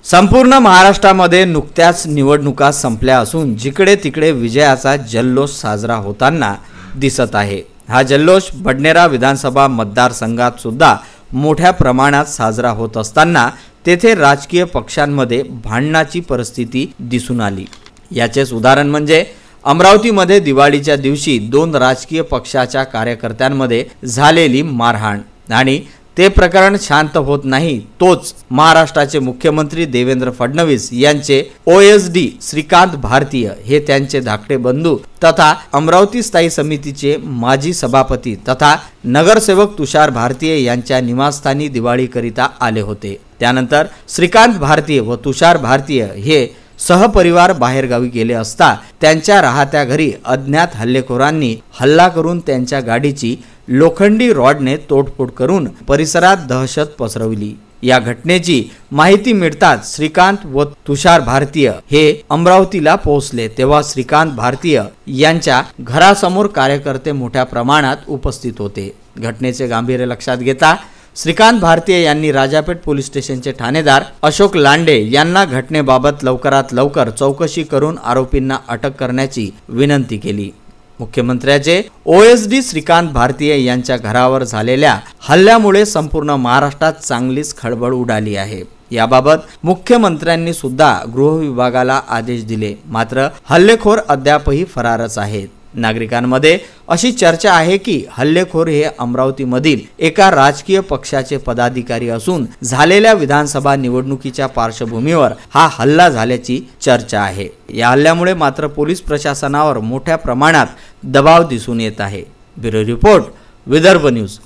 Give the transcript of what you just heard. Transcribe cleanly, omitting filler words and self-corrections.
संपूर्ण महाराष्ट्रामध्ये नुकत्याच निवडणुका संपल्या असून जिकडे तिकडे विजयाचा जल्लोष साजरा होताना दिसत आहे। हा जल्लोष बडनेरा विधानसभा मतदारसंघात सुद्धा मोठ्या प्रमाणात साजरा होत असताना तेथे राजकीय पक्षांमध्ये भांडणाची परिस्थिती दिसून आली। याचेच उदाहरण म्हणजे अमरावतीमध्ये दिवाळीच्या दिवशी दोन राजकीय पक्षाच्या कार्यकर्त्यांमध्ये झालेली मारहाण आणि ते प्रकरण शांत होत नाही तोच महाराष्ट्राचे मुख्यमंत्री देवेंद्र फडणवीस यांचे ओएसडी श्रीकांत भारतीय हे त्यांचे धाकटे बंधू तथा अमरावती स्थायी समितीचे माजी सभापती तथा नगरसेवक तुषार भारतीय यांच्या निवासस्थानी दिवाळीकरिता आले होते। त्यानंतर श्रीकांत भारतीय व तुषार भारतीय हे सहपरिवार बाहेरगावी गेले असता त्यांच्या राहत्या घरी अज्ञात हल्लेखोरांनी हल्ला करून त्यांच्या गाडीची लोखंडी रॉडने तोडफोड करून परिसरात दहशत पसरवली। या घटनेची माहिती मिळताच श्रीकांत व तुषार भारतीय हे अमरावतीला पोहोचले तेव्हा श्रीकांत भारतीय यांच्या घरासमोर कार्यकर्ते मोठ्या प्रमाणात उपस्थित होते। घटनेचे गांभीर्य लक्षात घेता श्रीकांत भारतीय यांनी राजापेठ पोलीस स्टेशनचे ठाणेदार अशोक लांडे यांना घटनेबाबत लवकरात लवकर चौकशी करून आरोपींना अटक करण्याची विनंती केली। मुख्यमंत्र्याचे ओएसडी श्रीकांत भारतीय यांच्या घरावर झालेल्या हल्ल्यामुळे संपूर्ण महाराष्ट्रात चांगलीच खळबळ उडाली आहे। याबाबत मुख्यमंत्र्यांनी सुद्धा गृह विभागाला आदेश दिले, मात्र हल्लेखोर अद्यापही फरारच आहेत। नागरिकांमध्ये अशी चर्चा आहे की हल्लेखोर हे अमरावतीमधील एका राजकीय पक्षाचे पदाधिकारी असून झालेल्या विधानसभा निवडणुकीच्या पार्श्वभूमीवर हा हल्ला झाल्याची चर्चा आहे। या हल्ल्यामुळे मात्र पोलीस प्रशासनावर मोठ्या प्रमाणात दबाव दिसून येत आहे। Bureau report, Vidarbha news.